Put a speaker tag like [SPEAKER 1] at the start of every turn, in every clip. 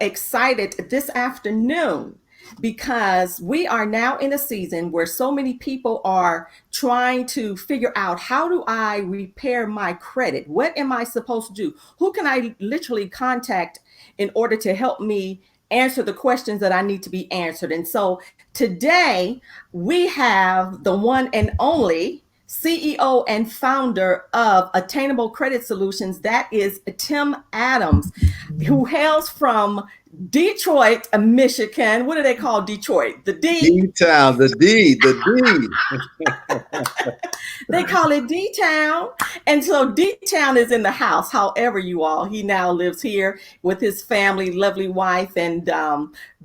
[SPEAKER 1] excited this afternoon because we are now in a season where so many people are trying to figure out, how do I repair my credit? What am I supposed to do? Who can I literally contact in order to help me answer the questions that I need to be answered? And so today we have the one and only CEO and founder of Attainable Credit Solutions. That is Tim Adams, who hails from Detroit, Michigan. What do they call Detroit? The D.
[SPEAKER 2] D-Town, the D.
[SPEAKER 1] They call it D-Town. And so D-Town is in the house. However, you all, he now lives here with his family, lovely wife, and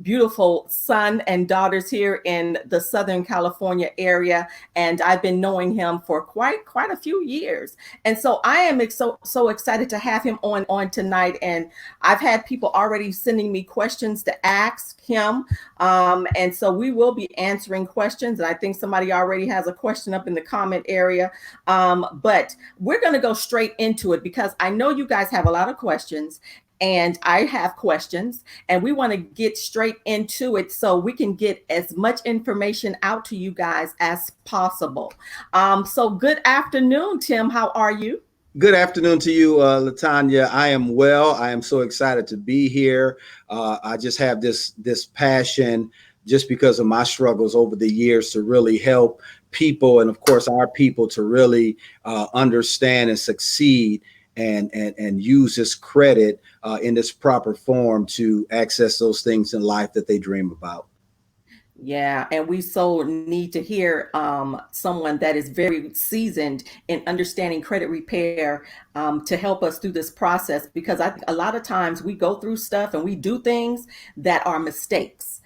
[SPEAKER 1] beautiful son and daughters here in the Southern California area. And I've been knowing him for quite a few years. And so I am so excited to have him on tonight. And I've had people already sending me questions to ask him. And so we will be answering questions. And I think somebody already has a question up in the comment area. But we're going to go straight into it because I know you guys have a lot of questions. And I have questions, and we want to get straight into it so we can get as much information out to you guys as possible. So good afternoon, Tim. How are you?
[SPEAKER 2] Good afternoon to you, Latanya. I am well. I am so excited to be here. I just have this passion, just because of my struggles over the years, to really help people, and of course our people, to really understand and succeed and use this credit in this proper form to access those things in life that they dream about.
[SPEAKER 1] Yeah, and we so need to hear someone that is very seasoned in understanding credit repair to help us through this process, because I think a lot of times we go through stuff and we do things that are mistakes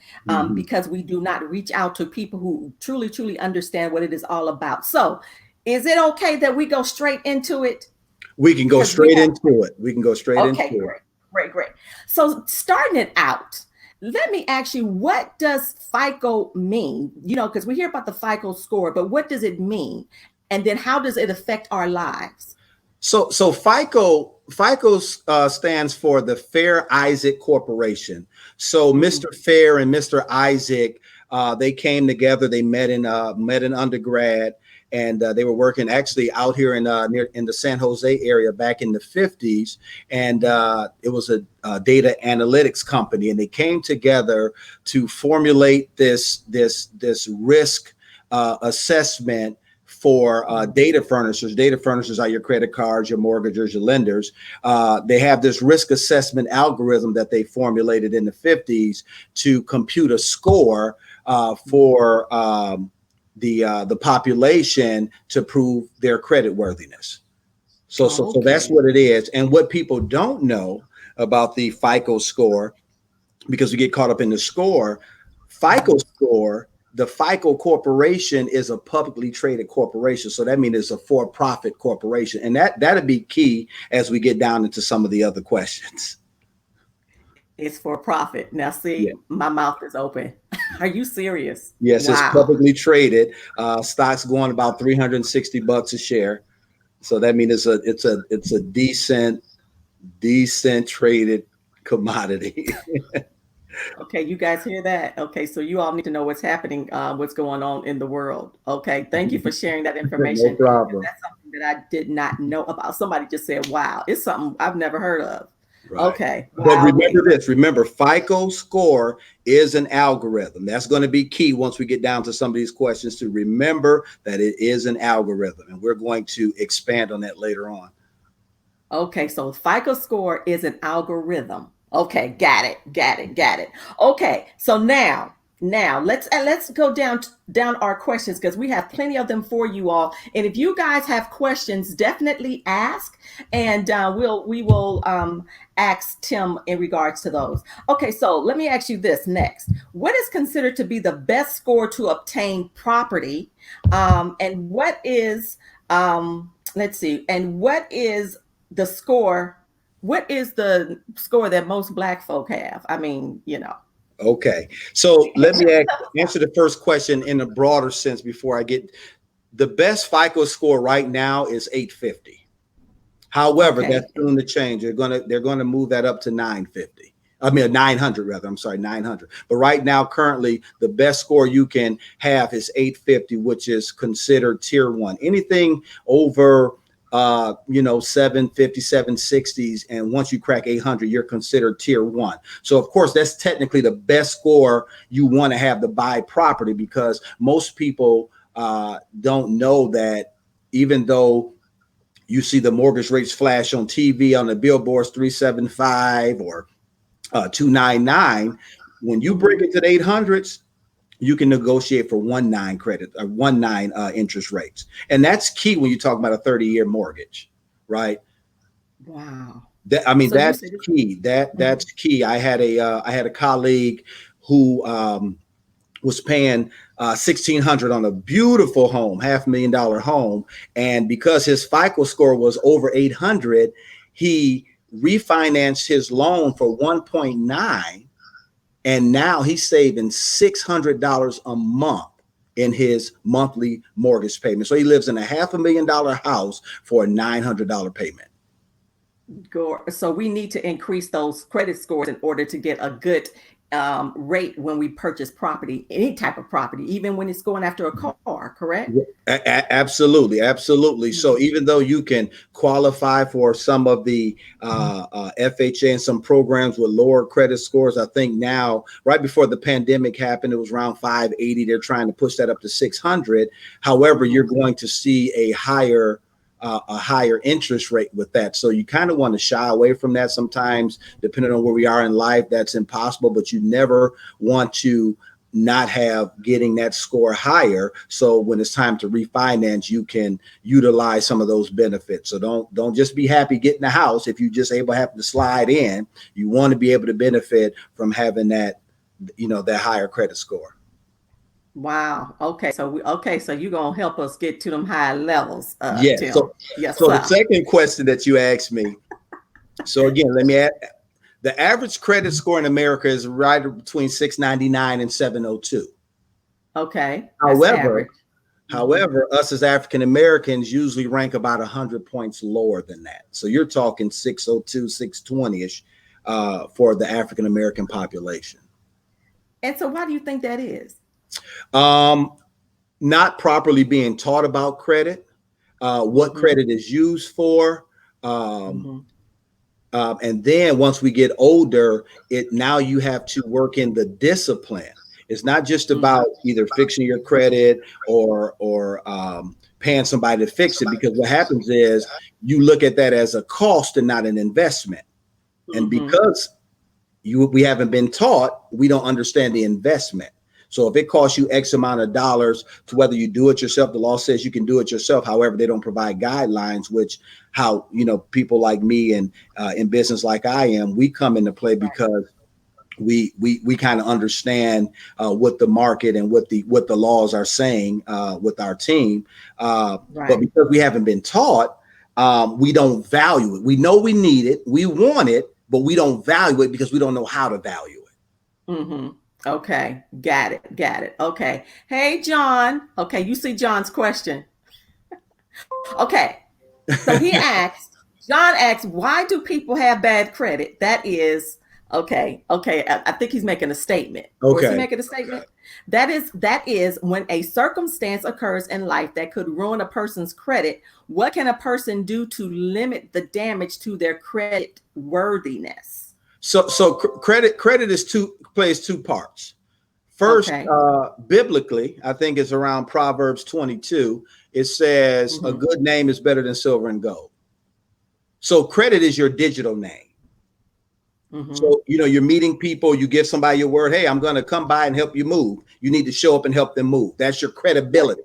[SPEAKER 1] because we do not reach out to people who truly understand what it is all about. So is it okay that we go straight into it?
[SPEAKER 2] We can go straight into it. We can go straight into it.
[SPEAKER 1] Okay, great. So starting it out, let me ask you, what does FICO mean? You know, because we hear about the FICO score, but what does it mean? And then how does it affect our lives?
[SPEAKER 2] So FICO stands for the Fair Isaac Corporation. So Mr. Fair and Mr. Isaac, they came together. They met in undergrad. And they were working actually out here in the San Jose area back in the 50s. And it was a data analytics company. And they came together to formulate this risk assessment for data furnishers. Data furnishers are your credit cards, your mortgagers, your lenders. They have this risk assessment algorithm that they formulated in the 50s to compute a score for the population to prove their credit worthiness. So that's what it is. And what people don't know about the FICO score, because we get caught up in the score, the FICO Corporation is a publicly traded corporation. So that means it's a for-profit corporation. And that'll be key as we get down into some of the other questions.
[SPEAKER 1] It's for profit. Now, see, My mouth is open. Are you serious?
[SPEAKER 2] Yes, wow. It's publicly traded. Stocks going about $360 a share. So that means it's a decent traded commodity.
[SPEAKER 1] Okay, you guys hear that? Okay, so you all need to know what's happening, what's going on in the world. Okay, thank you for sharing that information.
[SPEAKER 2] No problem.
[SPEAKER 1] That's something that I did not know about. Somebody just said, wow, it's something I've never heard of. Right. Okay.
[SPEAKER 2] But remember this, remember FICO score is an algorithm. That's going to be key once we get down to some of these questions, to remember that it is an algorithm, and we're going to expand on that later on.
[SPEAKER 1] Okay. So FICO score is an algorithm. Okay. Got it. Okay. So now let's go down our questions, because we have plenty of them for you all. And if you guys have questions, definitely ask, and we will ask Tim in regards to those. Okay, so let me ask you this next. What is considered to be the best score to obtain property? And what is and what is the score? What is the score that most Black folk have? I mean, you know.
[SPEAKER 2] Okay, so let me answer the first question in a broader sense before I get. The best FICO score right now is 850. However, that's soon to change. They're gonna move that up to 950. I mean, a 900 rather. I'm sorry, 900. But right now, currently, the best score you can have is 850, which is considered tier one. Anything over, 750, 760s, and once you crack 800, you're considered tier one. So, of course, that's technically the best score you want to have to buy property, because most people don't know that even though you see the mortgage rates flash on TV on the billboards 375 or 299. When you break it to the 800s, you can negotiate for 1.9 credit or 1.9 interest rates, and that's key when you talk about a 30-year mortgage, right?
[SPEAKER 1] Wow.
[SPEAKER 2] That's key. That's key. I had a colleague who was paying $1,600 on a beautiful home, $500,000 home, and because his FICO score was over 800, he refinanced his loan for 1.9, and now he's saving $600 a month in his monthly mortgage payment. So he lives in a $500,000 house for a $900 payment.
[SPEAKER 1] So we need to increase those credit scores in order to get a good rate when we purchase property, any type of property, even when it's going after a car, correct?
[SPEAKER 2] Absolutely. Absolutely. So even though you can qualify for some of the FHA and some programs with lower credit scores, I think now, right before the pandemic happened, it was around 580. They're trying to push that up to 600. However, you're going to see a higher interest rate with that. So you kind of want to shy away from that sometimes, depending on where we are in life. That's impossible, but you never want to not have getting that score higher. So when it's time to refinance, you can utilize some of those benefits. So don't just be happy getting a house. If you just able to have to slide in, you want to be able to benefit from having that, that higher credit score.
[SPEAKER 1] Wow. Okay. So you're gonna help us get to them high levels,
[SPEAKER 2] Yes.
[SPEAKER 1] Tim. Yes,
[SPEAKER 2] So
[SPEAKER 1] sir.
[SPEAKER 2] the second question that you asked me. So again, let me add, the average credit score in America is right between 699 and 702.
[SPEAKER 1] Okay.
[SPEAKER 2] However, us as African Americans usually rank about 100 points lower than that. So you're talking 602, 620 ish for the African American population.
[SPEAKER 1] And so why do you think that is?
[SPEAKER 2] Not properly being taught about credit, what credit is used for. And then once we get older, now you have to work in the discipline. It's not just about either fixing your credit or paying somebody to fix it, because what happens is you look at that as a cost and not an investment. And because we haven't been taught, we don't understand the investment. So if it costs you X amount of dollars to whether you do it yourself, the law says you can do it yourself. However, they don't provide guidelines, which people like me and in business like I am, we come into play because we kind of understand what the market and what the laws are saying with our team. But because we haven't been taught, we don't value it. We know we need it, we want it, but we don't value it because we don't know how to value it.
[SPEAKER 1] Okay, got it. Okay. Hey, John. Okay, you see John's question. Okay, so John asked, why do people have bad credit? That is, okay. I think he's making a statement.
[SPEAKER 2] Okay.
[SPEAKER 1] Or is he making a statement? That is when a circumstance occurs in life that could ruin a person's credit. What can a person do to limit the damage to their credit worthiness?
[SPEAKER 2] So credit plays two parts. First, biblically, I think it's around Proverbs 22. It says a good name is better than silver and gold. So credit is your digital name. So, you're meeting people, you give somebody your word. Hey, I'm going to come by and help you move. You need to show up and help them move. That's your credibility.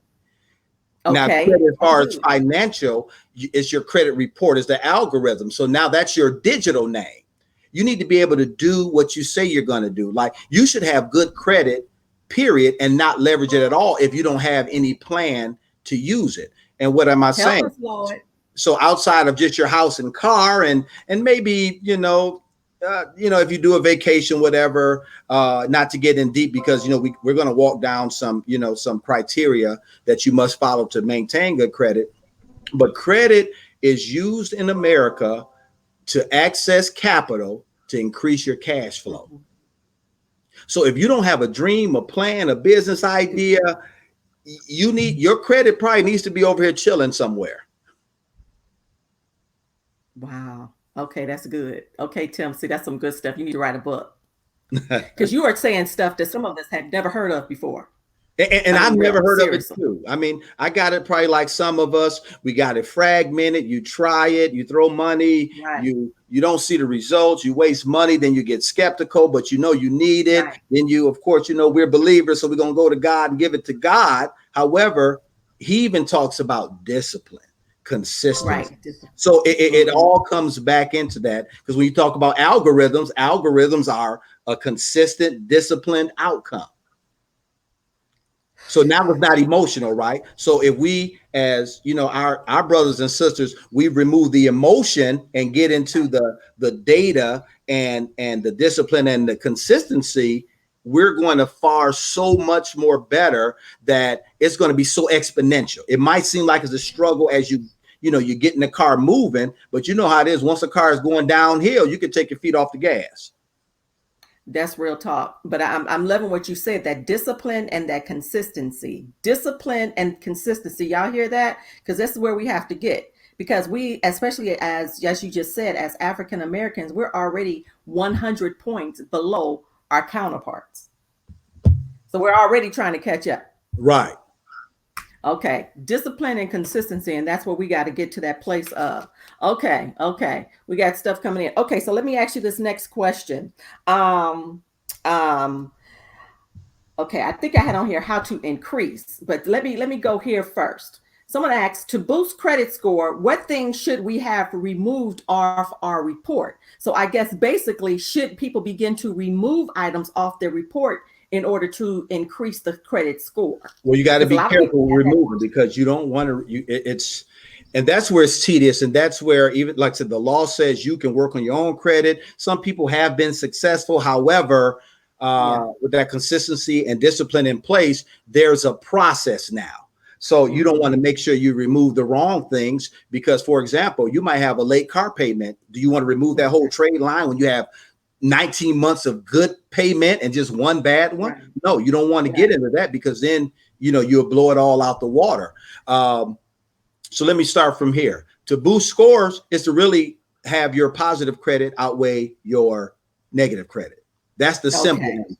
[SPEAKER 2] Now, credit as far as financial, it's your credit report, is the algorithm. So now that's your digital name. You need to be able to do what you say you're going to do. Like, you should have good credit, period, and not leverage it at all if you don't have any plan to use it. And what am I saying?
[SPEAKER 1] Help us, Lord.
[SPEAKER 2] So outside of just your house and car and maybe, if you do a vacation, whatever, not to get in deep, because, we're going to walk down some criteria that you must follow to maintain good credit. But credit is used in America to access capital to increase your cash flow.
[SPEAKER 1] Mhm.
[SPEAKER 2] So if you don't have a dream, a plan, a business idea, you need, your credit probably needs to be over here chilling somewhere.
[SPEAKER 1] Wow. Okay, that's good. Okay, Tim, see, that's some good stuff. You need to write a book because you are saying stuff that some of us had never heard of before.
[SPEAKER 2] And
[SPEAKER 1] I
[SPEAKER 2] I've
[SPEAKER 1] mean,
[SPEAKER 2] never
[SPEAKER 1] really,
[SPEAKER 2] heard of it
[SPEAKER 1] seriously.
[SPEAKER 2] too. I mean, I got it probably like some of us. We got it fragmented. You try it, you throw money,
[SPEAKER 1] Right,
[SPEAKER 2] you don't see the results, you waste money, then you get skeptical, but you know you need it.
[SPEAKER 1] right,
[SPEAKER 2] Then you, of course, you know, we're believers, so we're gonna go to God and give it to God. However, he even talks about discipline, consistency.
[SPEAKER 1] right.
[SPEAKER 2] So it
[SPEAKER 1] Mm-hmm.
[SPEAKER 2] all comes back into that, because when you talk about algorithms, algorithms are a consistent, disciplined outcome. So now it's not emotional, right? So if we, as you know, our brothers and sisters, we remove the emotion and get into the data and the discipline and the consistency, we're going to fare so much more better, that it's going to be so exponential. It might seem like it's a struggle as you know, you get in the car moving, but you know how it is. Once a car is going downhill, you can take your feet off the gas.
[SPEAKER 1] That's real talk. But I'm loving what you said, that discipline and that consistency. Discipline and consistency. Y'all hear that? Because this is where we have to get. Because we, especially as you just said, as African Americans, we're already 100 points below our counterparts. So we're already trying to catch up.
[SPEAKER 2] Right.
[SPEAKER 1] Okay, discipline and consistency, and that's where we got to get to that place of. Okay, okay, we got stuff coming in. Okay, so let me ask you this next question. Um, um, okay, I think I had on here how to increase, but let me go here first. Someone asked, to boost credit score, what things should we have removed off our report? So I guess basically, should people begin to remove items off their report in order to increase the credit score?
[SPEAKER 2] Well, you got to
[SPEAKER 1] Because a
[SPEAKER 2] be
[SPEAKER 1] lot of people
[SPEAKER 2] careful
[SPEAKER 1] have that
[SPEAKER 2] removing,
[SPEAKER 1] question.
[SPEAKER 2] because you don't want to. It's, and that's where it's tedious, and that's where, even like I said, the law says you can work on your own credit. Some people have been successful. However,
[SPEAKER 1] Yeah.
[SPEAKER 2] with that consistency and discipline in place, there's a process now. So you don't
[SPEAKER 1] Mhm.
[SPEAKER 2] want to make sure you remove the wrong things, because, for example, you might have a late car payment. Do you want to remove that whole trade line when you have 19 months of good payment and just one bad one?
[SPEAKER 1] Right.
[SPEAKER 2] No, you don't want to get
[SPEAKER 1] Right.
[SPEAKER 2] into that, because then, you know, you'll blow it all out the water. So let me start from here. To boost scores is to really have your positive credit outweigh your negative credit. That's the simple
[SPEAKER 1] Okay.
[SPEAKER 2] answer.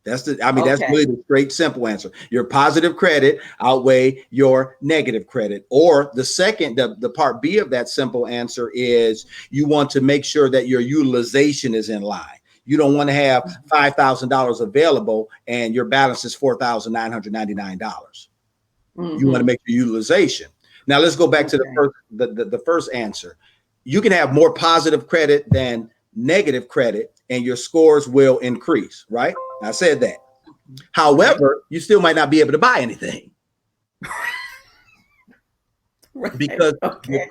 [SPEAKER 2] That's
[SPEAKER 1] Okay.
[SPEAKER 2] really the straight, simple answer. Your positive credit outweigh your negative credit. Or the second, the part B of that simple answer is, you want to make sure that your utilization is in line. You don't want to have $5,000 available and your balance is $4,999. You want to
[SPEAKER 1] Mm-hmm.
[SPEAKER 2] make your utilization. Now let's go back to the
[SPEAKER 1] Okay.
[SPEAKER 2] first, the first answer. You can have more positive credit than negative credit, and your scores will increase. Right? I said that.
[SPEAKER 1] Okay.
[SPEAKER 2] However, you still might not be able to buy anything,
[SPEAKER 1] Right.
[SPEAKER 2] because
[SPEAKER 1] Okay.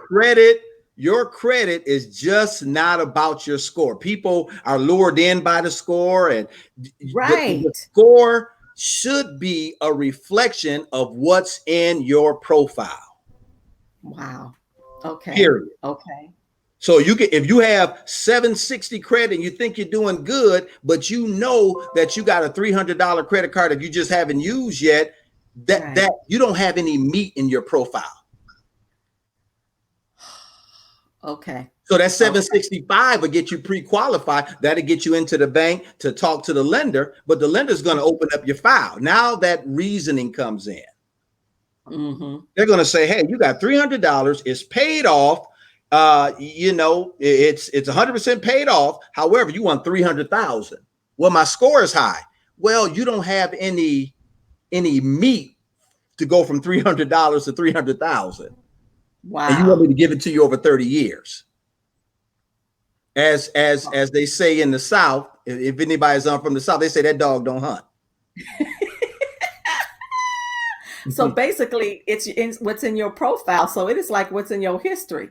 [SPEAKER 2] your credit is just not about your score. People are lured in by the score, and the
[SPEAKER 1] Right.
[SPEAKER 2] score should be a reflection of what's in your profile.
[SPEAKER 1] Wow. Okay.
[SPEAKER 2] Period.
[SPEAKER 1] Okay.
[SPEAKER 2] So you can, if you have 760 credit and you think you're doing good, but you know that you got a $300 credit card that you just haven't used yet, that
[SPEAKER 1] Right.
[SPEAKER 2] you don't have any meat in your profile.
[SPEAKER 1] Okay.
[SPEAKER 2] So that
[SPEAKER 1] Okay.
[SPEAKER 2] 765 will get you pre-qualified. That'll get you into the bank to talk to the lender, but the lender's going to open up your file. Now that reasoning comes in.
[SPEAKER 1] Mm-hmm.
[SPEAKER 2] They're going to say, hey, you got $300, it's paid off. You know, it's 100% paid off. However, you want 300,000. Well, my score is high. Well, you don't have any meat to go from $300 to 300,000, and you want me
[SPEAKER 1] Wow.
[SPEAKER 2] to give it to you over 30 years. As they say in the South, if anybody's on from the South, they say that dog don't hunt.
[SPEAKER 1] So basically, it's what's in your profile. So it is like what's in your history.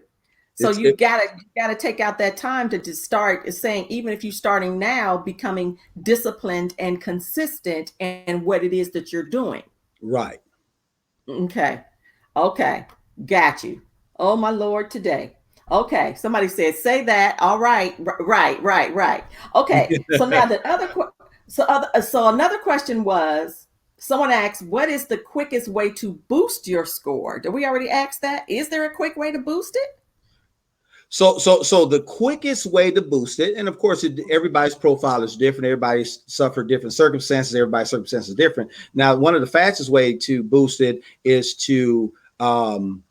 [SPEAKER 1] So
[SPEAKER 2] It's
[SPEAKER 1] you gotta take out that time to just start saying, even if you're starting now, becoming disciplined and consistent in what it is that you're doing.
[SPEAKER 2] right.
[SPEAKER 1] Okay. Okay. Got you. Oh my Lord, today. Okay, somebody said, say that. All right, right. Okay, so now the so another question was, someone asked, what is the quickest way to boost your score? Did we already ask that? Is there a quick way to boost it?
[SPEAKER 2] So the quickest way to boost it, and of course, everybody's profile is different. Everybody's suffered different circumstances. Everybody's circumstances is different. Now, one of the fastest way to boost it is to understand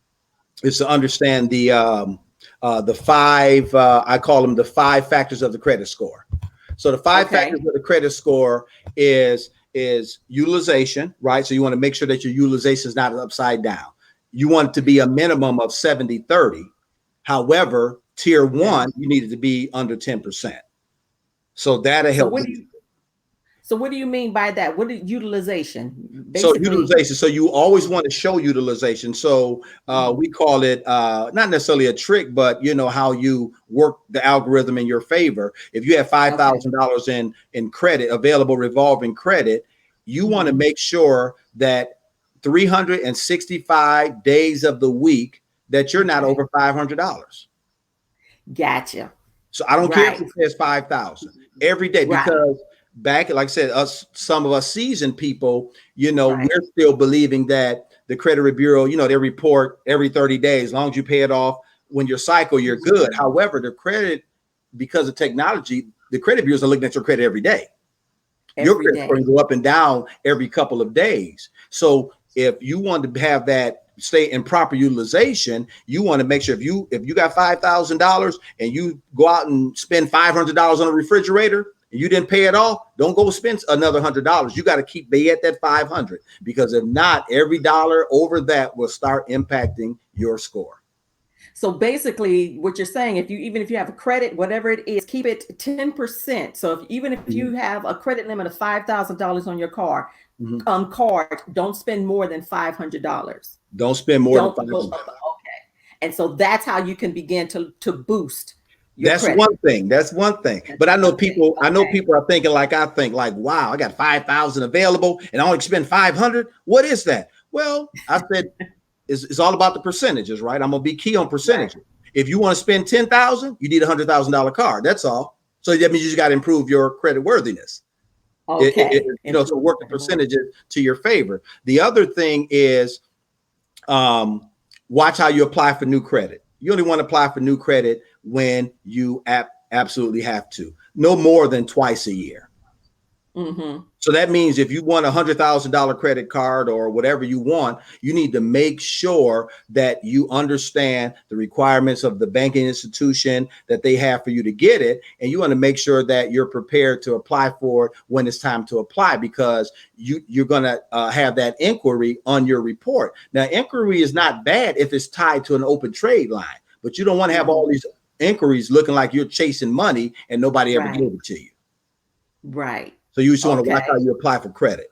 [SPEAKER 2] the five. I call them the five factors of the credit score. So the five
[SPEAKER 1] Okay.
[SPEAKER 2] factors of the credit score is utilization, right? So you want to make sure that your utilization is not upside down. You want it to be a minimum of 70-30. However, tier
[SPEAKER 1] Okay.
[SPEAKER 2] one, you need it to be under 10%. So that'll
[SPEAKER 1] So
[SPEAKER 2] help.
[SPEAKER 1] what do you mean by that? What is utilization?
[SPEAKER 2] So
[SPEAKER 1] Basically,
[SPEAKER 2] utilization. So you always want to show utilization. So we call it not necessarily a trick, but you know how you work the algorithm in your favor. If you have
[SPEAKER 1] okay.
[SPEAKER 2] $5,000 in credit, available revolving credit, you want to
[SPEAKER 1] Mm-hmm.
[SPEAKER 2] make sure that 365 days of the week that you're not
[SPEAKER 1] Okay.
[SPEAKER 2] over $500.
[SPEAKER 1] Gotcha.
[SPEAKER 2] So I don't care if
[SPEAKER 1] Right.
[SPEAKER 2] it says 5,000 every day,
[SPEAKER 1] Right.
[SPEAKER 2] because back, like I said, some of us seasoned people,
[SPEAKER 1] Right.
[SPEAKER 2] we're still believing that the credit bureau, they report every 30 days. As long as you pay it off when your cycle, you're good.
[SPEAKER 1] Mhm.
[SPEAKER 2] However, because of technology, the credit bureaus are looking at your credit every day. Your
[SPEAKER 1] Every
[SPEAKER 2] credit score
[SPEAKER 1] day.
[SPEAKER 2] can go up and down every couple of days. So if you want to have that stay in proper utilization, you want to make sure if you got $5,000 and you go out and spend $500 on a refrigerator and you didn't pay it off, don't go spend another $100. You got to be at that 500, because if not, every dollar over that will start impacting your score.
[SPEAKER 1] So basically, what you're saying, even if you have a credit, whatever it is, keep it 10%. So even if you
[SPEAKER 2] Mhm.
[SPEAKER 1] have a credit limit of $5,000 on your
[SPEAKER 2] Mhm.
[SPEAKER 1] card, don't spend more than $500.
[SPEAKER 2] Don't spend more than
[SPEAKER 1] Don't go
[SPEAKER 2] 500.
[SPEAKER 1] up. Okay, and so that's how you can begin to boost your
[SPEAKER 2] That's
[SPEAKER 1] credit.
[SPEAKER 2] one thing. That's one thing.
[SPEAKER 1] That's
[SPEAKER 2] But I know
[SPEAKER 1] one thing.
[SPEAKER 2] people. I know
[SPEAKER 1] Okay.
[SPEAKER 2] people are thinking like I think. Like, wow, I got 5,000 available, and I only spend 500. What is that? Well, I said it's all about the percentages, right? I'm gonna be key on
[SPEAKER 1] Right.
[SPEAKER 2] percentages. If you want to spend 10,000, you need $100,000 card. That's all. So that means you just got to improve your credit worthiness.
[SPEAKER 1] Okay.
[SPEAKER 2] So
[SPEAKER 1] Improve
[SPEAKER 2] work the
[SPEAKER 1] credit worthiness.
[SPEAKER 2] percentages to your favor. The other thing is um, watch how you apply for new credit. You only want to apply for new credit when you absolutely have to, no more than twice a year.
[SPEAKER 1] Mm-hmm.
[SPEAKER 2] So that means if you want $100,000 credit card or whatever you want, you need to make sure that you understand the requirements of the banking institution that they have for you to get it. And you want to make sure that you're prepared to apply for it when it's time to apply, because you're going to have that inquiry on your report. Now, inquiry is not bad if it's tied to an open trade line, but you don't want to have all
[SPEAKER 1] Mm-hmm.
[SPEAKER 2] these inquiries looking like you're chasing money and nobody ever
[SPEAKER 1] Right.
[SPEAKER 2] gave it to you.
[SPEAKER 1] Right.
[SPEAKER 2] So you just want to watch how
[SPEAKER 1] Okay.
[SPEAKER 2] you apply for credit.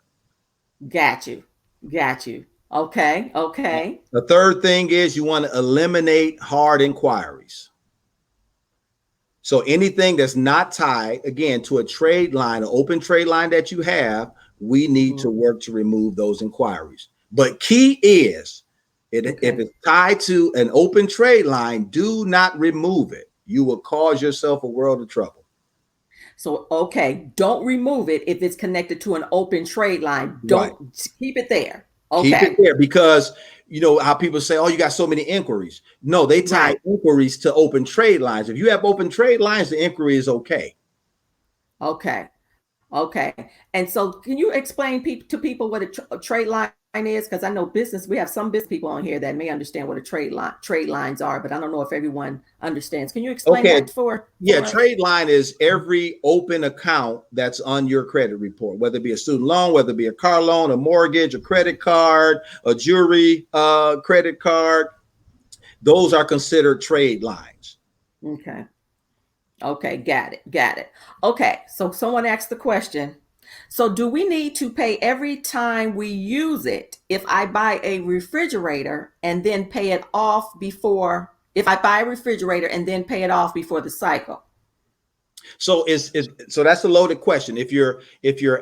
[SPEAKER 1] Got you. Got you. Okay. Okay.
[SPEAKER 2] The third thing is you want to eliminate hard inquiries. So anything that's not tied, again, to a trade line, an open trade line that you have, we need to
[SPEAKER 1] Mm,
[SPEAKER 2] work to remove those inquiries. But key is, if
[SPEAKER 1] okay.
[SPEAKER 2] it's tied to an open trade line, do not remove it. You will cause yourself a world of trouble.
[SPEAKER 1] So, okay, don't remove it if it's connected to an open trade line.
[SPEAKER 2] Right.
[SPEAKER 1] Don't keep it there.
[SPEAKER 2] Keep it
[SPEAKER 1] Okay.
[SPEAKER 2] there, because you know how people say, oh, you got so many inquiries. No, they tie
[SPEAKER 1] Right.
[SPEAKER 2] inquiries to open trade lines. If you have open trade lines, the inquiry is okay.
[SPEAKER 1] Okay. Okay. And so, can you explain to people what a trade line is? Because I know we have some business people on here that may understand what a trade lines are, but I don't know if everyone understands. Can you explain
[SPEAKER 2] Okay.
[SPEAKER 1] that for
[SPEAKER 2] Yeah,
[SPEAKER 1] us?
[SPEAKER 2] trade line is every open account that's on your credit report, whether it be a student loan, whether it be a car loan, a mortgage, a credit card, a jewelry credit card. Those are considered trade lines.
[SPEAKER 1] Okay. Okay, got it. Got it. Okay, so someone asked the question. So, do we need to pay every time we use it if I buy a refrigerator and then pay it off before, if I buy a refrigerator and then pay it off before the cycle?
[SPEAKER 2] So so that's a loaded question. If you're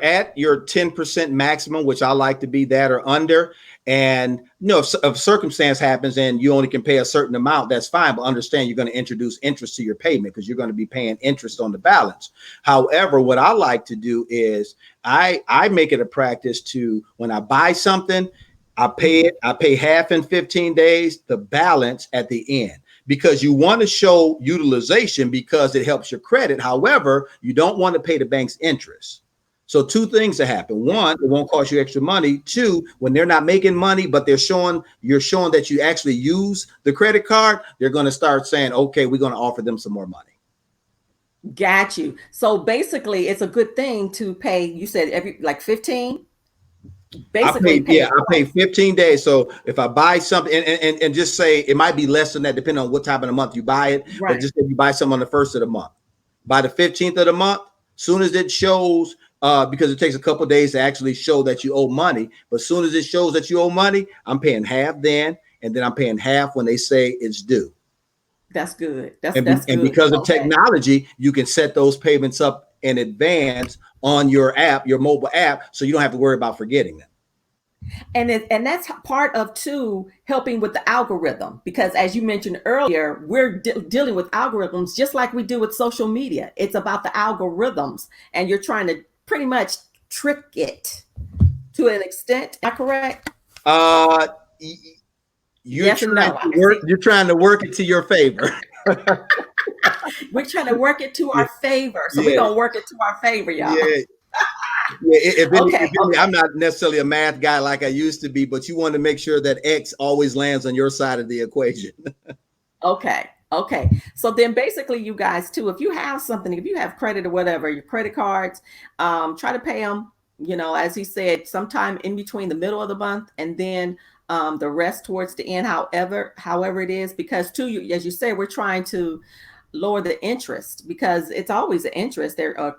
[SPEAKER 2] at your 10% maximum, which I like to be that or under, and if circumstance happens and you only can pay a certain amount, that's fine. But understand you're going to introduce interest to your payment because you're going to be paying interest on the balance. However, what I like to do is I make it a practice to, when I buy something, I pay half in 15 days, the balance at the end, because you want to show utilization because it helps your credit. However, you don't want to pay the bank's interest. So two things that happen. One, it won't cost you extra money. Two, when they're not making money, but you're showing that you actually use the credit card, they're going to start saying, okay, we're going to offer them some more money.
[SPEAKER 1] Got you. So basically it's a good thing to pay, you said every like 15? Basically
[SPEAKER 2] I pay 15 days. So if I buy something and just say it might be less than that, depending on what time of the month you buy it.
[SPEAKER 1] Right.
[SPEAKER 2] But just if you buy something on the 1st of the month, by the 15th of the month, soon as it shows, because it takes a couple of days to actually show that you owe money. But as soon as it shows that you owe money, I'm paying half then, and then I'm paying half when they say it's due.
[SPEAKER 1] That's good. That's
[SPEAKER 2] And
[SPEAKER 1] good.
[SPEAKER 2] because of technology, you can set those payments up in advance on your app, your mobile app, so you don't have to worry about forgetting them.
[SPEAKER 1] And that's part of too helping with the algorithm, because as you mentioned earlier, we're dealing with algorithms just like we do with social media. It's about the algorithms, and you're trying to pretty much trick it to an extent. Am I correct?
[SPEAKER 2] You're trying to work it to your favor.
[SPEAKER 1] We're trying to work it to our favor. So we're going to work it to our favor, y'all.
[SPEAKER 2] I'm not necessarily a math guy like I used to be, but you want to make sure that X always lands on your side of the equation.
[SPEAKER 1] Okay. So then basically you guys too, if you have something, if you have credit or whatever, your credit cards, try to pay them, as he said, sometime in between the middle of the month and then the rest towards the end, however it is, because too, as you say, we're trying to lower the interest because it's always an interest there,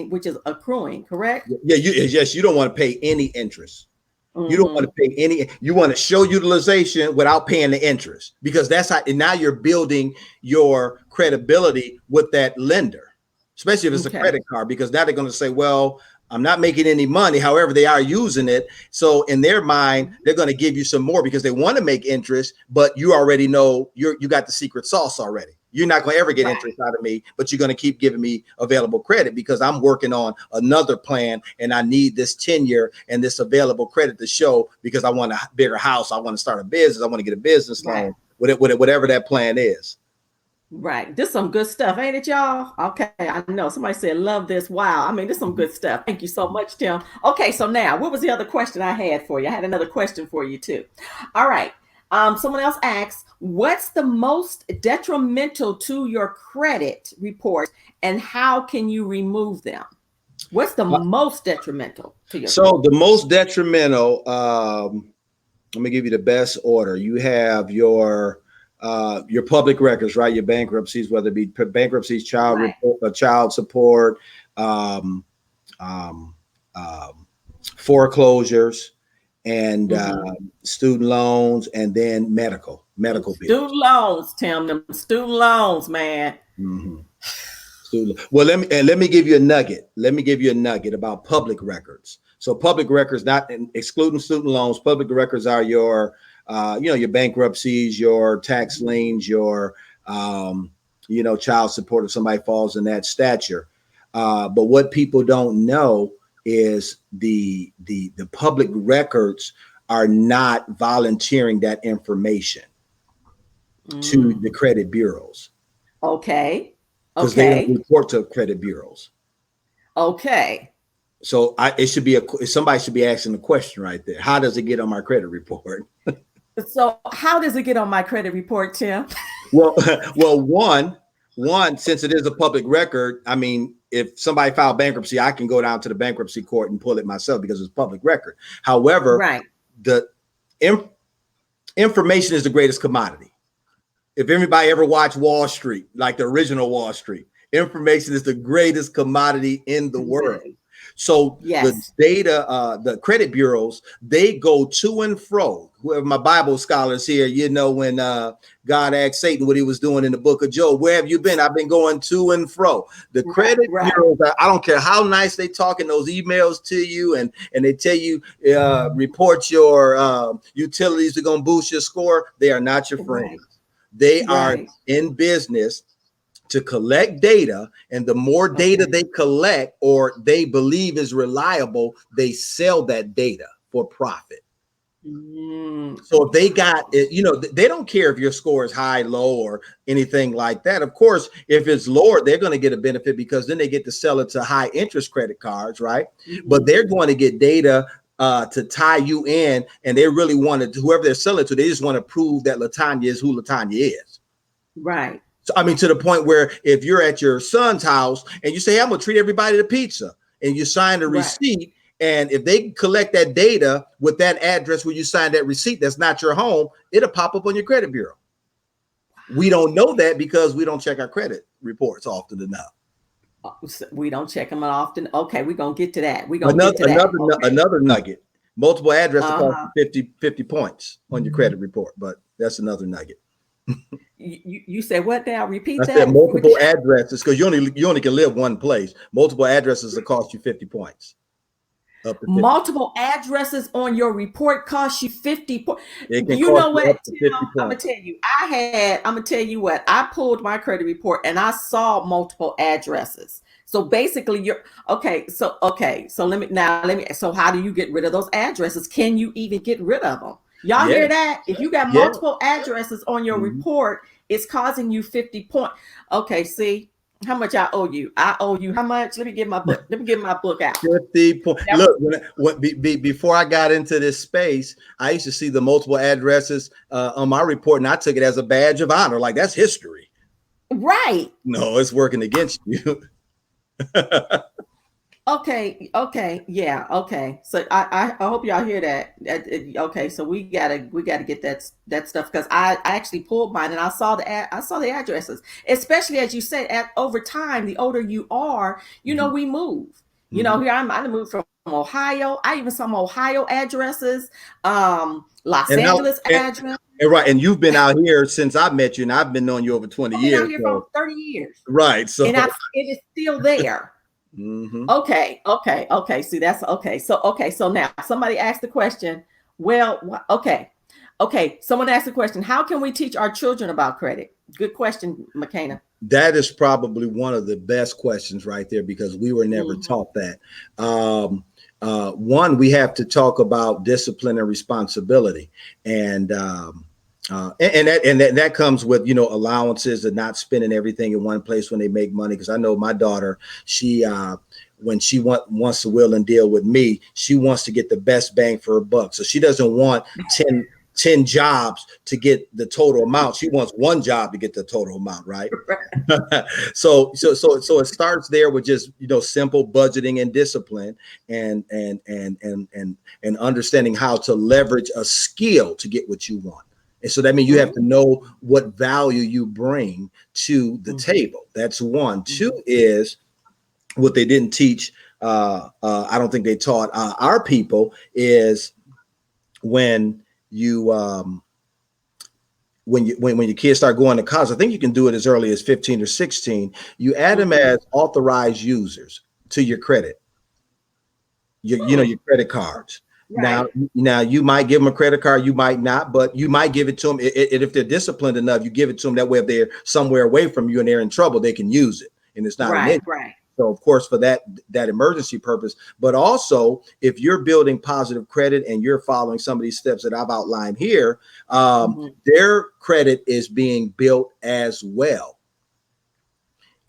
[SPEAKER 1] which is accruing, correct?
[SPEAKER 2] Yeah, you don't want to pay any interest. Mm-hmm. You don't want to pay any. You want to show utilization without paying the interest, because that's how. And now you're building your credibility with that lender, especially if it's a credit card, because now they're going to say, well, I'm not making any money. However, they are using it. So in their mind, they're going to give you some more because they want to make interest, but you already know you got the secret sauce already. You're not going to ever get interest out of me, but you're going to keep giving me available credit because I'm working on another plan and I need this tenure and this available credit to show, because I want a bigger house. I want to start a business. I want to get a business loan, whatever that plan is.
[SPEAKER 1] Right. This is some good stuff, ain't it, y'all? Okay. I know somebody said, love this. Wow. I mean, this is some good stuff. Thank you so much, Tim. Okay. So now, what was the other question I had for you? I had another question for you too. All right. Someone else asks, what's the most detrimental to your credit report and how can you remove them? What's the most detrimental to your credit?
[SPEAKER 2] The most detrimental, let me give you the best order. You have your public records, right? Your bankruptcies, whether it be bankruptcies, child support, foreclosures, and student loans, and then medical bills.
[SPEAKER 1] Student loans, Tim, them student loans, man.
[SPEAKER 2] Mm-hmm. Well, let me give you a nugget. Let me give you a nugget about public records. So public records, not excluding student loans, public records are your your bankruptcies, your tax liens, your child support if somebody falls in that stature. But what people don't know is the public records are not volunteering that information to the credit bureaus.
[SPEAKER 1] Okay.
[SPEAKER 2] Because they don't report to credit bureaus.
[SPEAKER 1] Okay.
[SPEAKER 2] So somebody should be asking the question right there. How does it get on my credit report?
[SPEAKER 1] So how does it get on my credit report, Tim?
[SPEAKER 2] Well, one, since it is a public record, I mean, if somebody filed bankruptcy, I can go down to the bankruptcy court and pull it myself because it's public record. However, the information is the greatest commodity. If anybody ever watched Wall Street, like the original Wall Street, information is the greatest commodity in the world. So the
[SPEAKER 1] Yes.
[SPEAKER 2] data, the credit bureaus, they go to and fro. Whoever my Bible scholars here, you know, when God asked Satan what he was doing in the book of Job, where have you been? I've been going to and fro. The
[SPEAKER 1] Right.
[SPEAKER 2] credit
[SPEAKER 1] Right.
[SPEAKER 2] bureaus, I don't care how nice they talk in those emails to you, and they tell you report your utilities are going to boost your score. They are not your
[SPEAKER 1] Right.
[SPEAKER 2] friends. They are
[SPEAKER 1] Right.
[SPEAKER 2] in business to collect data, and the more data
[SPEAKER 1] Okay.
[SPEAKER 2] they collect or they believe is reliable, they sell that data for profit. So if they got
[SPEAKER 1] Wow.
[SPEAKER 2] it, you know, they don't care if your score is high, low, or anything like that. Of course, if it's lower, they're going to get a benefit because then they get to sell it to high interest credit cards, right? But they're going to get data to tie you in, and they really wanted whoever they're selling to, they just want to prove that Latanya is who Latanya is.
[SPEAKER 1] Right.
[SPEAKER 2] So, I mean, to the point where if you're at your son's house and you say, hey, I'm going to treat everybody to pizza, and you sign the
[SPEAKER 1] Right.
[SPEAKER 2] receipt, and if they collect that data with that address where you signed that receipt, that's not your home, it'll pop up on your credit bureau. We don't know that because we don't check our credit reports often enough.
[SPEAKER 1] We don't check them often. Okay, we're gonna get to that. We're gonna get to that.
[SPEAKER 2] Another,
[SPEAKER 1] Okay.
[SPEAKER 2] another nugget. Multiple addresses cost
[SPEAKER 1] Uh-huh.
[SPEAKER 2] you 50 points on your credit report, but that's another nugget.
[SPEAKER 1] You said what now?
[SPEAKER 2] I
[SPEAKER 1] Repeat
[SPEAKER 2] said
[SPEAKER 1] that.
[SPEAKER 2] multiple addresses because you only can live one place. Multiple addresses will cost you 50 points. Up to 50.
[SPEAKER 1] Multiple addresses on your report cost you 50 points.
[SPEAKER 2] It can
[SPEAKER 1] You
[SPEAKER 2] cost
[SPEAKER 1] know
[SPEAKER 2] you
[SPEAKER 1] what,
[SPEAKER 2] up to
[SPEAKER 1] Tim?
[SPEAKER 2] 50
[SPEAKER 1] I'm gonna
[SPEAKER 2] points.
[SPEAKER 1] tell you. I'm gonna tell you what. I pulled my credit report and I saw multiple addresses. So basically, you're okay. So let me. So how do you get rid of those addresses? Can you even get rid of them? Y'all
[SPEAKER 2] Yeah,
[SPEAKER 1] hear that? If you got
[SPEAKER 2] yeah.
[SPEAKER 1] multiple addresses on your
[SPEAKER 2] Mhm.
[SPEAKER 1] report, it's causing you 50 points. Okay, see how much I owe you. I owe you how much? Let me get my book. Let me get my book out.
[SPEAKER 2] 50 points.
[SPEAKER 1] That
[SPEAKER 2] Look, before I got into this space, I used to see the multiple addresses on my report, and I took it as a badge of honor. Like, that's history.
[SPEAKER 1] right.
[SPEAKER 2] No, it's working against you.
[SPEAKER 1] Okay, yeah, okay. So I hope y'all hear that. Okay, so we gotta get that stuff because I actually pulled mine and I saw the addresses. Especially as you said, over time, the older you are,
[SPEAKER 2] Mhm,
[SPEAKER 1] we move.
[SPEAKER 2] mhm.
[SPEAKER 1] Here I moved from Ohio. I even saw some Ohio addresses, Los
[SPEAKER 2] And how
[SPEAKER 1] Angeles address.
[SPEAKER 2] and right, and you've been out here since I met you, and I've been knowing you over 20
[SPEAKER 1] I've been out
[SPEAKER 2] years.
[SPEAKER 1] here for
[SPEAKER 2] So
[SPEAKER 1] over 30 years,
[SPEAKER 2] right,
[SPEAKER 1] and
[SPEAKER 2] so
[SPEAKER 1] it is still there.
[SPEAKER 2] mhm.
[SPEAKER 1] Okay. See, that's okay. So now somebody asked the question. Well, okay. Someone asked the question. How can we teach our children about credit? Good question, McKenna.
[SPEAKER 2] That is probably one of the best questions right there because we were never
[SPEAKER 1] Mhm.
[SPEAKER 2] taught that. One, we have to talk about discipline and responsibility, and that comes with allowances and not spending everything in one place when they make money. Because I know my daughter, she when she wants to will and deal with me, she wants to get the best bang for her buck. So she doesn't want 10 jobs to get the total amount. She wants one job to get the total amount, right? So it starts there with just simple budgeting and discipline and understanding how to leverage a skill to get what you want. And so that means you have to
[SPEAKER 1] Mhm.
[SPEAKER 2] know what value you bring to the
[SPEAKER 1] Mhm.
[SPEAKER 2] table. That's one. Two
[SPEAKER 1] Mhm.
[SPEAKER 2] is what they didn't teach. I don't think they taught our people is when you when your kids start going to college. I think you can do it as early as 15 or 16. You add them
[SPEAKER 1] Mhm.
[SPEAKER 2] as authorized users to your credit, your
[SPEAKER 1] Hmm.
[SPEAKER 2] credit cards. Now,
[SPEAKER 1] Right.
[SPEAKER 2] now you might give them a credit card, you might not, but you might give it to them. If they're disciplined enough, you give it to them. That way, if they're somewhere away from you and they're in trouble, they can use it, and it's not an
[SPEAKER 1] Right.
[SPEAKER 2] issue.
[SPEAKER 1] Right.
[SPEAKER 2] So, of course, for that emergency purpose, but also if you're building positive credit and you're following some of these steps that I've outlined here,
[SPEAKER 1] Mhm.
[SPEAKER 2] their credit is being built as well.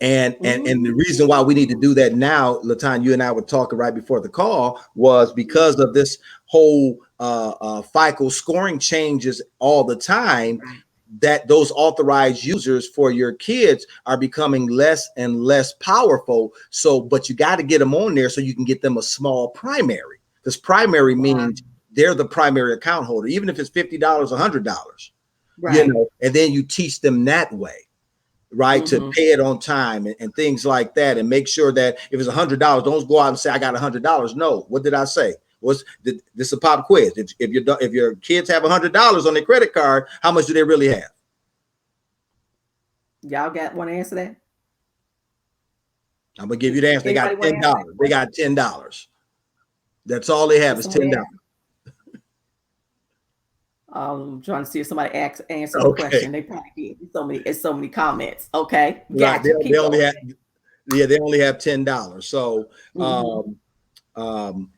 [SPEAKER 2] And the reason why we need to
[SPEAKER 1] Mhm.
[SPEAKER 2] do that now, Latan, you and I were talking right before the call, was because
[SPEAKER 1] Mhm.
[SPEAKER 2] of this whole FICO scoring changes all the time.
[SPEAKER 1] Right.
[SPEAKER 2] That those authorized users for your kids are becoming less and less powerful. So, but you got to get them on there so you can get them a small primary. Because primary
[SPEAKER 1] Wow.
[SPEAKER 2] means they're the primary account holder, even if it's $50, $100,
[SPEAKER 1] Right.
[SPEAKER 2] and then you teach them that way right? To pay it on time and things like that, and make sure that if it's $100, don't go out and say I got $100. No, what did I say? This is a pop quiz. If your kids have $100 on their credit card, how much do they really have?
[SPEAKER 1] Y'all want to answer that?
[SPEAKER 2] I'm gonna give you the answer. They got
[SPEAKER 1] Anybody want to answer
[SPEAKER 2] $10. They got $10. That's all they have is $10.
[SPEAKER 1] I'm trying to see if somebody answered the question. They probably did. It's so many comments. Okay,
[SPEAKER 2] right. They only have $10. So,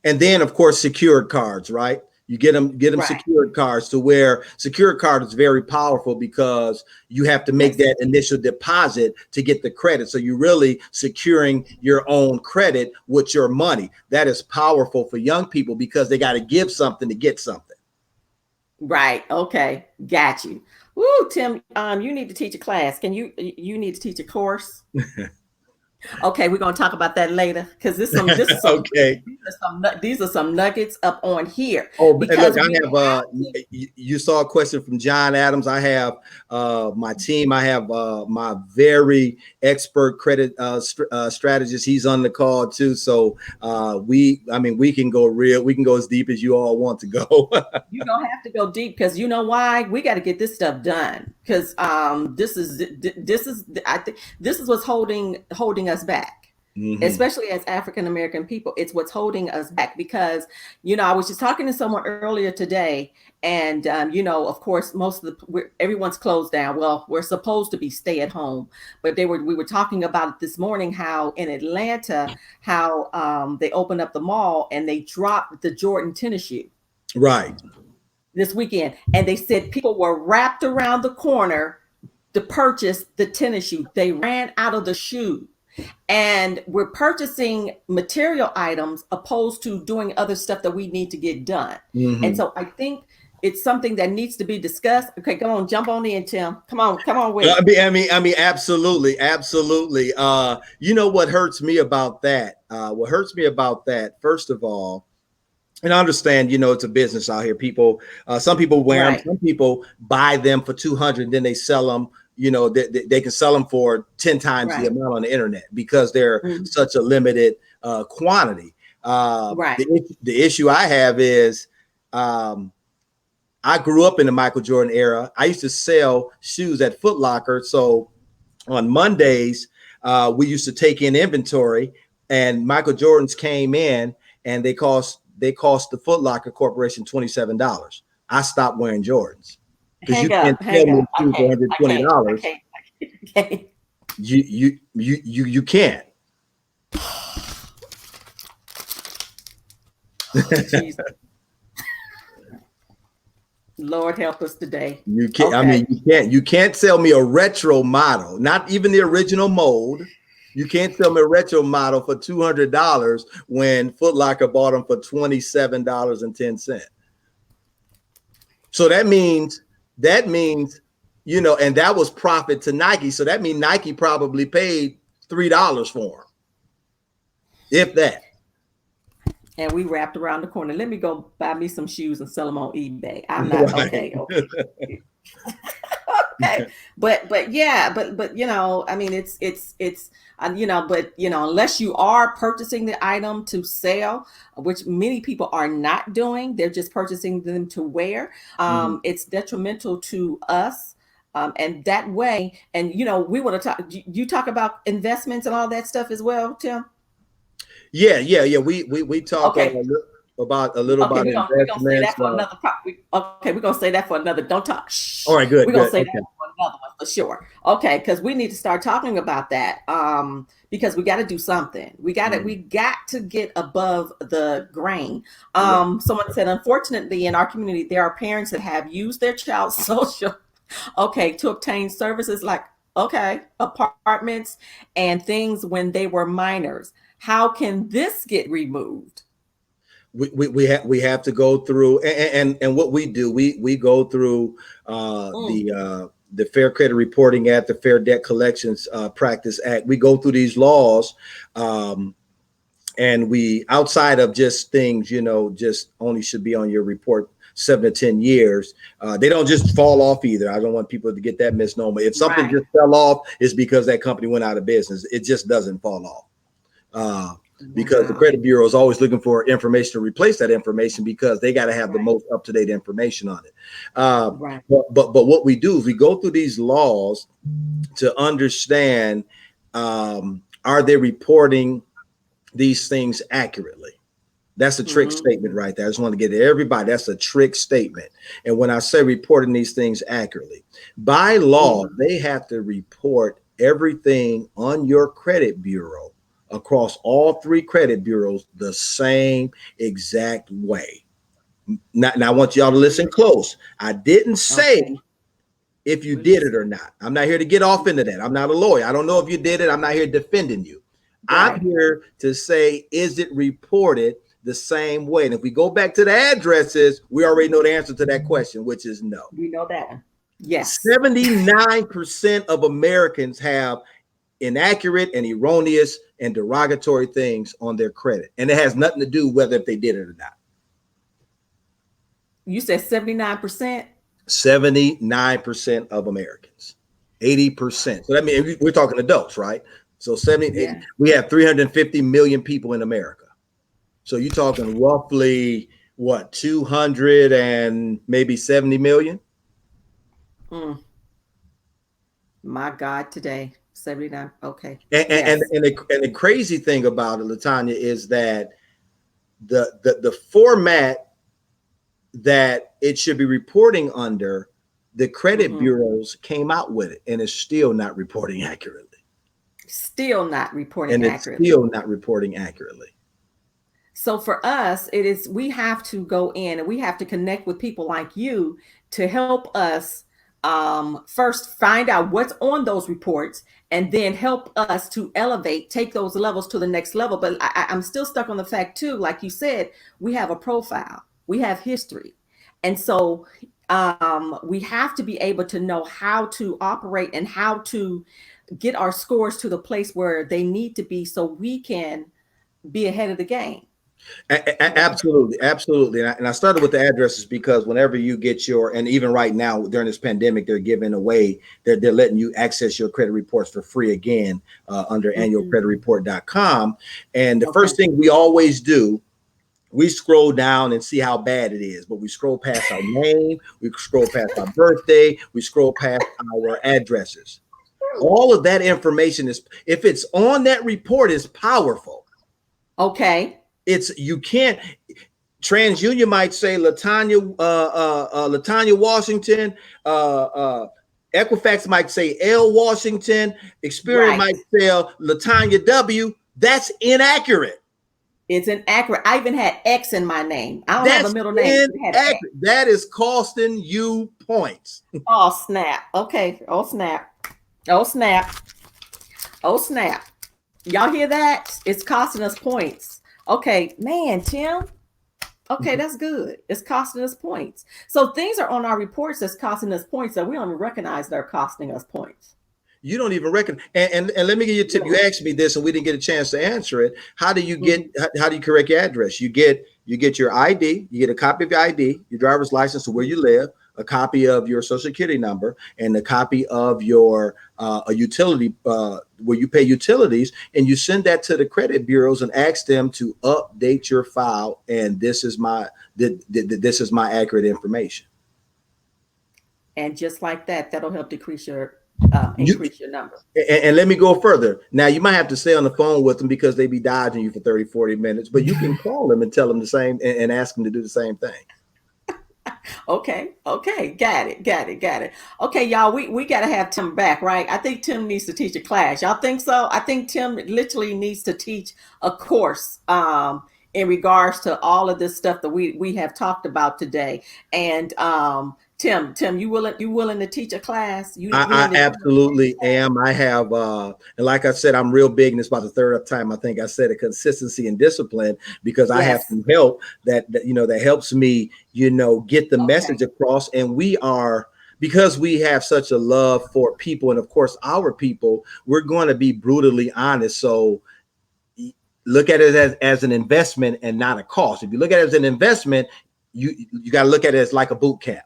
[SPEAKER 2] and then of course secured cards, right? You get them secured cards, to where secured card is very powerful because you have to make that initial deposit to get the credit. So you're really securing your own credit with your money. That is powerful for young people because they got to give something to get something.
[SPEAKER 1] Right. Okay. Got you. Woo, Tim, you need to teach a class. You need to teach a course? Okay, we're gonna talk about that later because these are some nuggets up on here.
[SPEAKER 2] Oh, because look, I have you saw a question from John Adams. I have my team. I have my very expert credit strategist. He's on the call too. So we can go as deep as you all want to go.
[SPEAKER 1] You don't have to go deep because you know why? We got to get this stuff done because this is what's holding us back, especially as African American people. It's what's holding us back because I was just talking to someone earlier today, and of course everyone's closed down. Well, we're supposed to be stay at home, but we were talking about it this morning, how in Atlanta, how they opened up the mall and they dropped the Jordan tennis shoe this weekend, and they said people were wrapped around the corner to purchase the tennis shoe. They ran out of the shoe, and we're purchasing material items opposed to doing other stuff that we need to get done. And so I think it's something that needs to be discussed. Okay, come on, jump on in, Tim. Come on with it.
[SPEAKER 2] I mean, absolutely. You know what hurts me about that? First of all, and I understand, it's a business out here. People, some people wear them, some people buy them for $200, then they sell them. They can sell them for 10 times the amount on the internet because they're such a limited quantity. The issue I have is I grew up in the Michael Jordan era. I used to sell shoes at Foot Locker. So on Mondays, we used to take in inventory, and Michael Jordans came in, and they cost the Foot Locker Corporation $27. I stopped wearing Jordans because you can't sell me shoes for $120.
[SPEAKER 1] Okay.
[SPEAKER 2] You can't.
[SPEAKER 1] Lord help us today.
[SPEAKER 2] You can't. Okay. I mean, you can't sell me a retro model, not even the original mold. You can't sell me a retro model for $200 when Foot Locker bought them for $27.10. So that means, and that was profit to Nike. So that means Nike probably paid $3 for them, if that.
[SPEAKER 1] And we wrapped around the corner. Let me go buy me some shoes and sell them on eBay. I'm not okay. Okay. But I mean, it's unless you are purchasing the item to sell, which many people are not doing, they're just purchasing them to wear. It's detrimental to us. And that way, and we want to talk. You talk about investments and all that stuff as well, Tim.
[SPEAKER 2] Yeah. We talk about investments.
[SPEAKER 1] We're gonna say that for another. We're gonna say that for another. Don't talk. Shh.
[SPEAKER 2] All right, good.
[SPEAKER 1] We're gonna say that for another one for sure. Okay, because we need to start talking about that. Because we got to do something. We got to get above the grain. Someone said, unfortunately, in our community, there are parents that have used their child's social, to obtain services like apartments and things when they were minors. How can this get removed?
[SPEAKER 2] We have to go through and what we do, we go through the Fair Credit Reporting Act, the Fair Debt Collections Practice Act. We go through these laws, and we, outside of just things, just only should be on your report 7 to 10 years. They don't just fall off either. I don't want people to get that misnomer. If something just fell off, it's because that company went out of business. It just doesn't fall off. Because the credit bureau is always looking for information to replace that information because they got to have the most up-to-date information on it. But what we do is we go through these laws to understand, are they reporting these things accurately? That's a trick statement right there. I just want to get to everybody. That's a trick statement. And when I say reporting these things accurately, by law, they have to report everything on your credit bureau across all 3 credit bureaus the same exact way. Now I want y'all to listen close. I didn't say if you did it or not. I'm not here to get off into that. I'm not a lawyer. I don't know if you did it. I'm not here defending you. I'm here to say, is it reported the same way? And if we go back to the addresses, we already know the answer to that question, which is no.
[SPEAKER 1] We know that one. Yes.
[SPEAKER 2] 79% of Americans have inaccurate and erroneous and derogatory things on their credit. And it has nothing to do whether if they did it or not.
[SPEAKER 1] You said 79%?
[SPEAKER 2] 79% of Americans, 80%. So that means we're talking adults, right? So 70, we have 350 million people in America. So you're talking roughly what, 200 and maybe 70 million?
[SPEAKER 1] My God, today 79. Okay.
[SPEAKER 2] And the crazy thing about it, LaTanya, is that the format that it should be reporting under, the credit bureaus came out with it, and it's still not reporting accurately. Still not reporting accurately.
[SPEAKER 1] So for us, we have to go in and we have to connect with people like you to help us first find out what's on those reports, and then help us to take those levels to the next level. But I'm still stuck on the fact too, like you said, we have a profile, we have history. And so we have to be able to know how to operate and how to get our scores to the place where they need to be so we can be ahead of the game.
[SPEAKER 2] Absolutely. And I started with the addresses because whenever you get and even right now during this pandemic, they're giving away, they're letting you access your credit reports for free again under annualcreditreport.com. And the first thing we always do, we scroll down and see how bad it is, but we scroll past our name, we scroll past our birthday, we scroll past our addresses. All of that information if it's on that report, is powerful.
[SPEAKER 1] Okay.
[SPEAKER 2] You can't. TransUnion might say LaTanya Washington. Equifax might say L Washington. Experian might say LaTanya W. That's inaccurate.
[SPEAKER 1] It's inaccurate. I even had X in my name. I don't have a middle name.
[SPEAKER 2] That is costing you points.
[SPEAKER 1] Oh, snap. Okay. Oh, snap. Oh, snap. Oh, snap. Y'all hear that? It's costing us points. Okay, man, Tim. Okay, that's good. It's costing us points. So things are on our reports that's costing us points that we don't even recognize they're costing us points.
[SPEAKER 2] You don't even reckon. And let me give you a tip. You asked me this and we didn't get a chance to answer it. How do you how do you correct your address? You get your ID, you get a copy of your ID, your driver's license to where you live, a copy of your social security number, and a copy of your a utility where you pay utilities, and you send that to the credit bureaus and ask them to update your file. And this is my accurate information.
[SPEAKER 1] And just like that, that'll help increase your number.
[SPEAKER 2] And let me go further. Now, you might have to stay on the phone with them because they be dodging you for 30, 40 minutes, but you can call them and tell them the same and ask them to do the same thing.
[SPEAKER 1] Okay. Got it. Okay, y'all, we got to have Tim back, right? I think Tim needs to teach a class. Y'all think so? I think Tim literally needs to teach a course in regards to all of this stuff that we have talked about today. And Tim, you willing to teach a class?
[SPEAKER 2] I absolutely am. I have, and like I said, I'm real big, and it's about the third time I think I said it, consistency and discipline, because I have some help that helps me, get the message across. And because we have such a love for people, and of course our people, we're going to be brutally honest. So look at it as an investment and not a cost. If you look at it as an investment, you got to look at it as like a boot camp,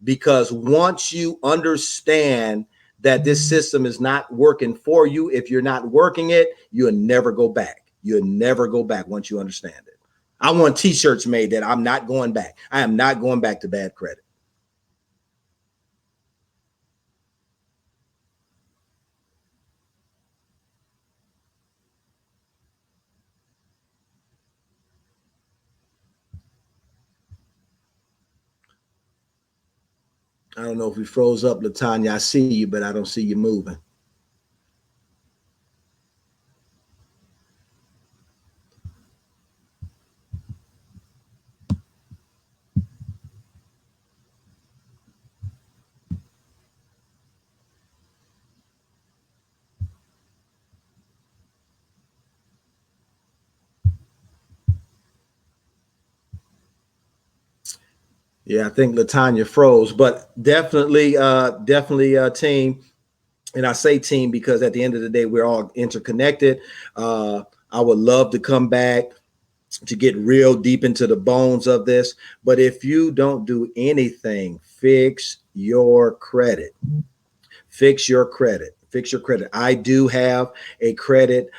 [SPEAKER 2] because once you understand that this system is not working for you, if you're not working it, you'll never go back. You'll never go back once you understand it. I want t-shirts made that I'm not going back. I am not going back to bad credit. I don't know if we froze up, Latanya. I see you, but I don't see you moving. Yeah, I think Latanya froze, but definitely, team. And I say team because at the end of the day, we're all interconnected. I would love to come back to get real deep into the bones of this. But if you don't do anything, fix your credit. Fix your credit. Fix your credit. I do have a credit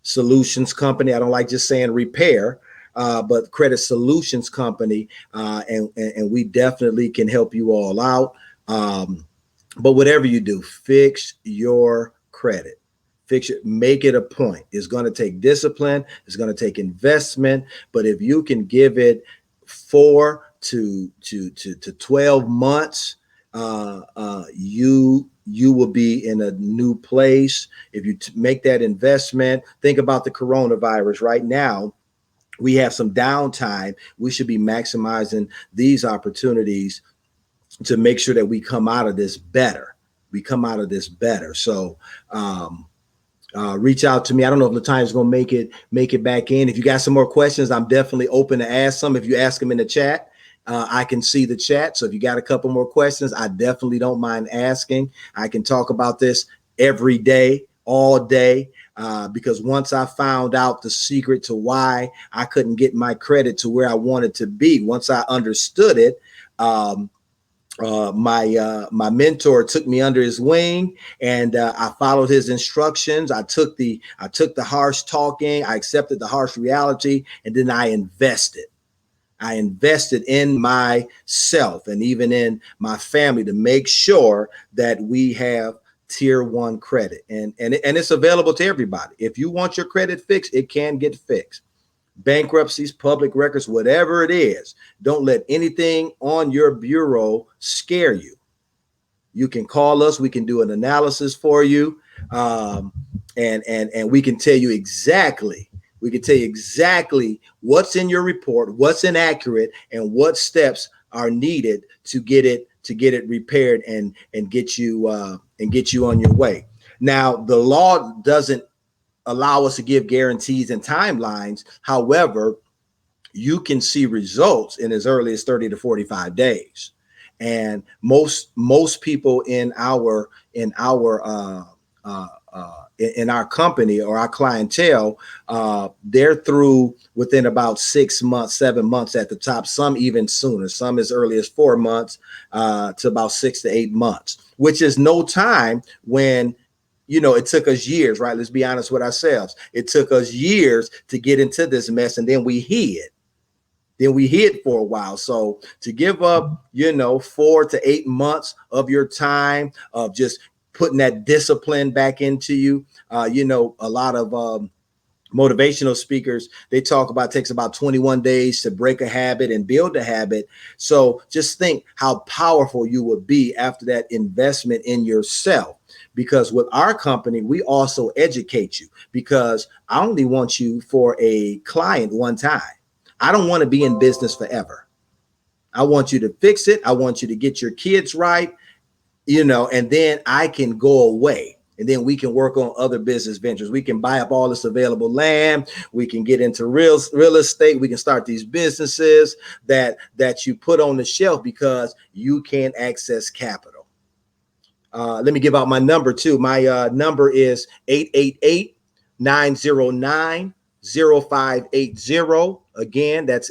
[SPEAKER 2] solutions company. I don't like just saying repair, but credit solutions company, and we definitely can help you all out. But whatever you do, fix your credit. Fix it, make it a point. It's going to take discipline, it's going to take investment, but if you can give it 4 to 12 months, you will be in a new place. If you make that investment, think about the coronavirus right now. We have some downtime. We should be maximizing these opportunities to make sure that we come out of this better. We come out of this better. So reach out to me. I don't know if Latanya is going to make it back in. If you got some more questions, I'm definitely open to ask some. If you ask them in the chat, I can see the chat. So if you got a couple more questions, I definitely don't mind asking. I can talk about this every day, all day, because once I found out the secret to why I couldn't get my credit to where I wanted to be, once I understood it, my mentor took me under his wing, and I followed his instructions. I took the harsh talking, I accepted the harsh reality, and then I invested. I invested in myself and even in my family to make sure that we have tier 1 credit, and it's available to everybody. If you want your credit fixed, it can get fixed. Bankruptcies, public records, whatever it is, don't let anything on your bureau scare you. You can call us. We can do an analysis for you, and we can tell you exactly. We can tell you exactly what's in your report, what's inaccurate, and what steps are needed to get it repaired and get you on your way. Now, the law doesn't allow us to give guarantees and timelines. However, you can see results in as early as 30 to 45 days. And most people in our company or our clientele, they're through within about 6 months, 7 months at the top, some even sooner, some as early as 4 months to about 6 to 8 months, which is no time when, it took us years, right? Let's be honest with ourselves. It took us years to get into this mess, and then we hid. For a while. So to give up, 4 to 8 months of your time of just putting that discipline back into you, a lot of motivational speakers, they talk about it takes about 21 days to break a habit and build a habit. So just think how powerful you would be after that investment in yourself. Because with our company, we also educate you, because I only want you for a client one time. I don't want to be in business forever. I want you to fix it. I want you to get your kids right, and then I can go away. And then we can work on other business ventures. We can buy up all this available land. We can get into real estate. We can start these businesses that you put on the shelf because you can't access capital. Let me give out my number too. My number is 888-909-0580. Again, that's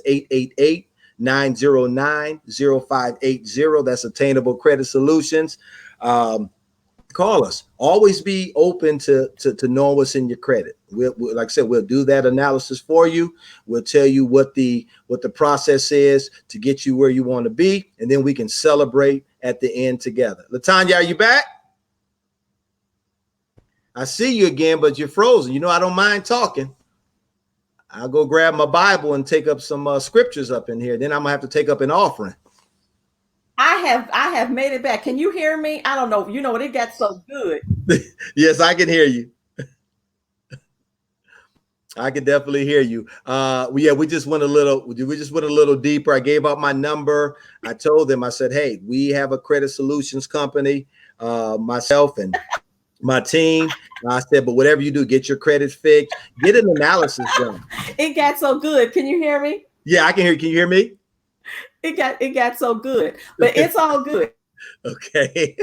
[SPEAKER 2] 888-909-0580. That's Attainable Credit Solutions. Call us. Always be open to know what's in your credit. Like I said, we'll do that analysis for you. We'll tell you what the process is to get you where you want to be, and then we can celebrate at the end together. Latanya, are you back? I see you again, but you're frozen. You know, I don't mind talking. I'll go grab my Bible and take up some scriptures up in here. Then I'm gonna have to take up an offering.
[SPEAKER 1] I have made it back. Can you hear me? I don't know. You know what? It got so good.
[SPEAKER 2] Yes, I can hear you. I can definitely hear you. We just went a little deeper. I gave out my number. I told them, I said, hey, we have a credit solutions company, myself and my team. I said, but whatever you do, get your credit fixed, get an analysis done.
[SPEAKER 1] It got so good. Can you hear me?
[SPEAKER 2] Yeah, I can hear you. Can you hear me?
[SPEAKER 1] It got so good, but it's all good.
[SPEAKER 2] Okay.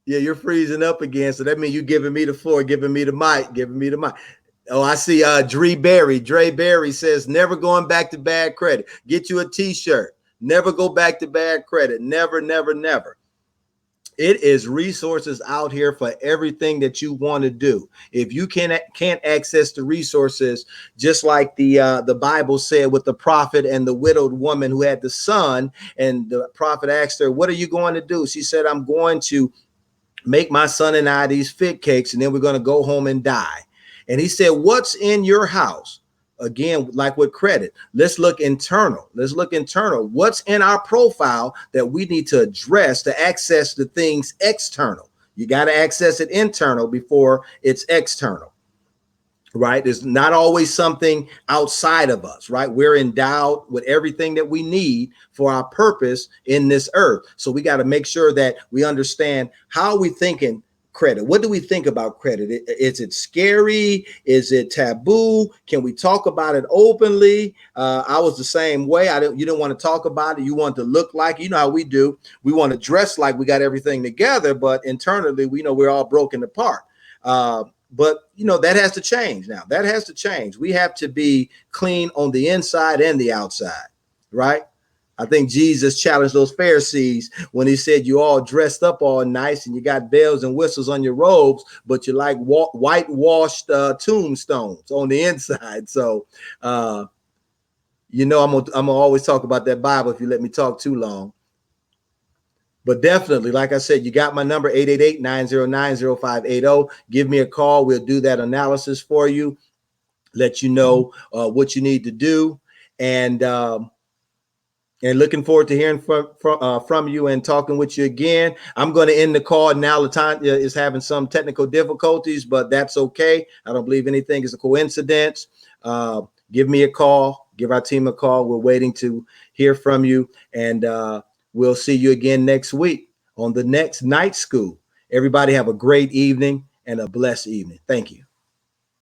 [SPEAKER 2] Yeah, you're freezing up again. So that means you giving me the floor, giving me the mic. Oh, I see. Dre Berry says, never going back to bad credit. Get you a t-shirt. Never go back to bad credit. Never, never, never. It is resources out here for everything that you want to do. If you can't access the resources, just like the Bible said with the prophet and the widowed woman who had the son, and the prophet asked her, what are you going to do? She said, I'm going to make my son and I these fig cakes, and then we're going to go home and die. And he said, what's in your house? Again, like with credit, let's look internal. What's in our profile that we need to address to access the things external? You got to access it internal before it's external, right? There's not always something outside of us, right? We're endowed with everything that we need for our purpose in this earth. So we got to make sure that we understand how we thinking credit. What do we think about credit? Is it scary? Is it taboo? Can we talk about it openly? I was the same way. You didn't want to talk about it. You want to look like, you know how we do. We want to dress like we got everything together, but internally we know we're all broken apart. But you know, that has to change now. That has to change. We have to be clean on the inside and the outside, right? I think Jesus challenged those Pharisees when he said, you all dressed up all nice and you got bells and whistles on your robes, but you're like whitewashed tombstones on the inside. So, you know, I'm gonna always talk about that Bible if you let me talk too long. But definitely, like I said, you got my number, 888-909-0580. Give me a call. We'll do that analysis for you, let you know what you need to do. And looking forward to hearing from you and talking with you again. I'm going to end the call now. Latanya is having some technical difficulties, but that's okay. I don't believe anything is a coincidence. Give me a call. Give our team a call. We're waiting to hear from you. And we'll see you again next week on the next Night School. Everybody have a great evening and a blessed evening. Thank you.